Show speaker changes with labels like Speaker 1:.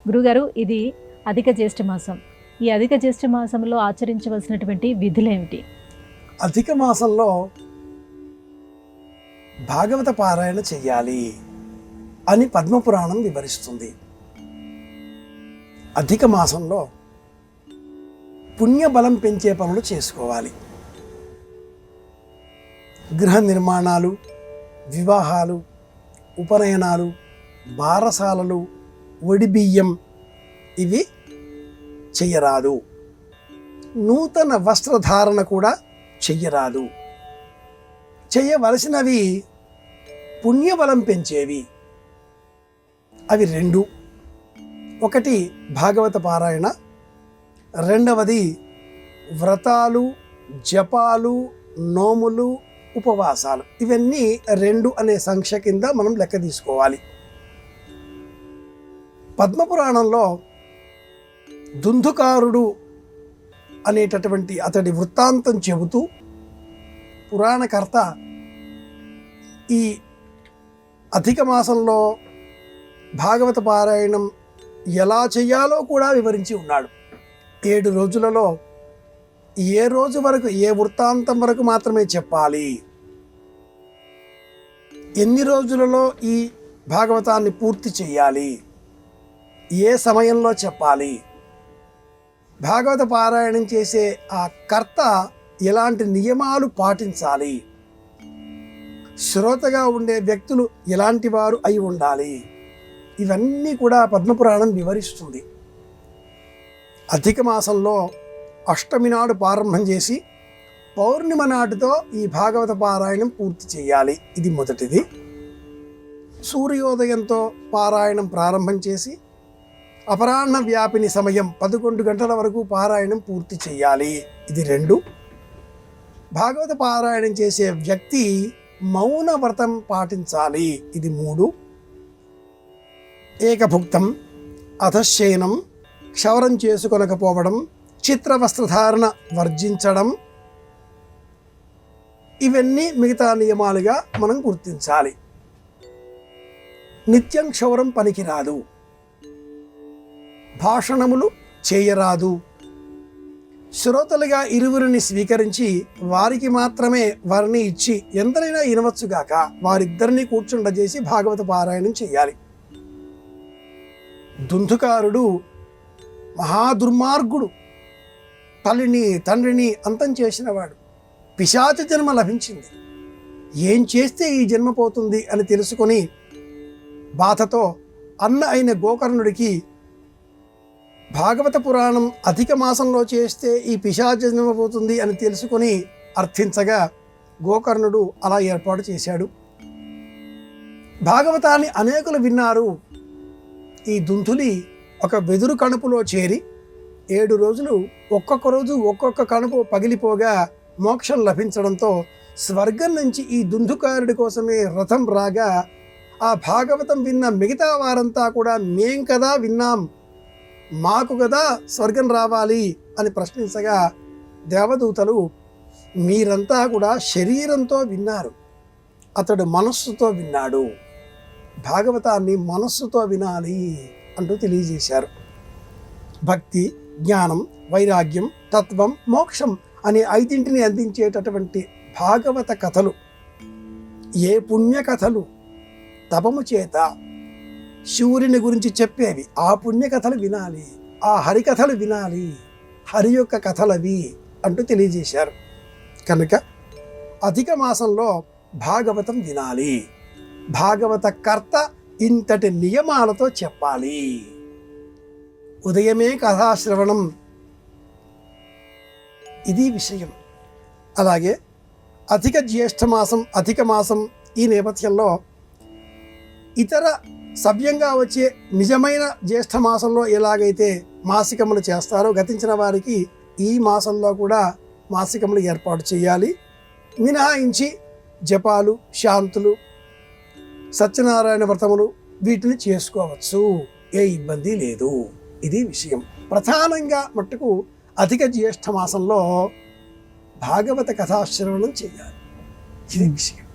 Speaker 1: గురుగారు, ఇది అధిక జ్యేష్ఠ మాసం. ఈ అధిక జ్యేష్ఠ మాసంలో ఆచరించవలసినటువంటి విధులేమిటి?
Speaker 2: అధిక మాసంలో భాగవత పారాయణ చెయ్యాలి అని పద్మపురాణం వివరిస్తుంది. అధిక మాసంలో పుణ్యబలం పెంచే పనులు చేసుకోవాలి. గృహ నిర్మాణాలు, వివాహాలు, ఉపనయనాలు, బారసాలలు, ఒడిబియ్యం ఇవి చెయ్యరాదు. నూతన వస్త్రధారణ కూడా చెయ్యరాదు. చెయ్యవలసినవి పుణ్యబలం పెంచేవి. అవి రెండు. ఒకటి భాగవత పారాయణ, రెండవది వ్రతాలు, జపాలు, నోములు, ఉపవాసాలు. ఇవన్నీ 2 అనే సంఖ్య కింద మనం లెక్క తీసుకోవాలి. పద్మపురాణంలో దుందుకారుడు అనేటటువంటి అతడి వృత్తాంతం చెబుతూ పురాణకర్త ఈ అధిక మాసంలో భాగవత పారాయణం ఎలా చేయాలో కూడా వివరించి ఉన్నాడు. 7 రోజులలో ఏ రోజు వరకు, ఏ వృత్తాంతం వరకు మాత్రమే చెప్పాలి, ఎన్ని రోజులలో ఈ భాగవతాన్ని పూర్తి చేయాలి, ఏ సమయంలో చెప్పాలి, భాగవత పారాయణం చేసే ఆ కర్త ఎలాంటి నియమాలు పాటించాలి, శ్రోతగా ఉండే వ్యక్తులు ఎలాంటి వారు అయి ఉండాలి, ఇవన్నీ కూడా పద్మపురాణం వివరిస్తుంది. అధిక మాసంలో అష్టమి నాడు ప్రారంభం చేసి పౌర్ణిమ నాటితో ఈ భాగవత పారాయణం పూర్తి చేయాలి. ఇది మొదటిది. సూర్యోదయంతో పారాయణం ప్రారంభం చేసి అపరాహ్న వ్యాపిని సమయం 11 గంటల వరకు పారాయణం పూర్తి చేయాలి. ఇది 2. భాగవత పారాయణం చేసే వ్యక్తి మౌన వ్రతం పాటించాలి. ఇది 3. ఏకభుక్తం, అధశయనం, క్షవరం చేసుకొనకపోవడం, చిత్రవస్త్రధారణ వర్జించడం, ఇవన్నీ మిగతా నియమాలుగా మనం గుర్తించాలి. నిత్యం క్షవరం పనికిరాదు. భాషణములు చేయరాదు. శ్రోతలుగా ఇరువురిని స్వీకరించి వారికి మాత్రమే వారిని ఇచ్చి ఎందరైనా వినవచ్చుగాక వారిద్దరిని కూర్చుండజేసి భాగవత పారాయణం చేయాలి. దుందుకారుడు మహాదుర్మార్గుడు, తల్లిని తండ్రిని అంతం చేసినవాడు. పిశాచ జన్మ లభించింది. ఏం చేస్తే ఈ జన్మ పోతుంది అని తెలుసుకొని బాధతో అన్న అయిన గోకర్ణుడికి భాగవత పురాణం అధిక మాసంలో చేస్తే ఈ పిశాచ జన్మ పోతుంది అని తెలుసుకొని అర్థించగా గోకర్ణుడు అలా ఏర్పాటు చేశాడు. భాగవతాన్ని అనేకులు విన్నారు. ఈ దుందులి ఒక వెదురు కణుపులో చేరి 7 రోజులు ఒక్కొక్క రోజు ఒక్కొక్క కణుపు పగిలిపోగా మోక్షం లభించడంతో స్వర్గం నుంచి ఈ దుందుకారుడి కోసమే రథం రాగా ఆ భాగవతం విన్న మిగతా వారంతా కూడా మేం కదా విన్నాం, మాకు కదా స్వర్గం రావాలి అని ప్రశ్నించగా దేవదూతలు మీరంతా కూడా శరీరంతో విన్నారు, అతడు మనస్సుతో విన్నాడు, భాగవతాన్ని మనస్సుతో వినాలి అంటూ తెలియజేశారు. భక్తి, జ్ఞానం, వైరాగ్యం, తత్వం, మోక్షం అనే 5 అందించేటటువంటి భాగవత కథలు, ఏ పుణ్య కథలు తపము చేత శివుని గురించి చెప్పేవి, ఆ పుణ్యకథలు వినాలి, ఆ హరికథలు వినాలి, హరి యొక్క కథలవి అంటూ తెలియజేశారు. కనుక అధిక మాసంలో భాగవతం వినాలి. భాగవత కర్త ఇంతటి నియమాలతో చెప్పాలి. ఉదయమే కథాశ్రవణం, ఇది విషయం. అలాగే అధిక జ్యేష్ఠమాసం, అధిక మాసం ఈ నేపథ్యంలో ఇతర సవ్యంగా వచ్చే నిజమైన జ్యేష్ఠ మాసంలో ఎలాగైతే మాసికములు చేస్తారో గతించిన వారికి ఈ మాసంలో కూడా మాసికములు ఏర్పాటు చేయాలి. మినహాయించి జపాలు, శాంతులు, సత్యనారాయణ వ్రతములు వీటిని చేసుకోవచ్చు, ఏ ఇబ్బంది లేదు. ఇది విషయం. ప్రధానంగా మట్టుకు అధిక జ్యేష్ఠ మాసంలో భాగవత కథాశ్రవణం చేయాలి. ఇది విషయం.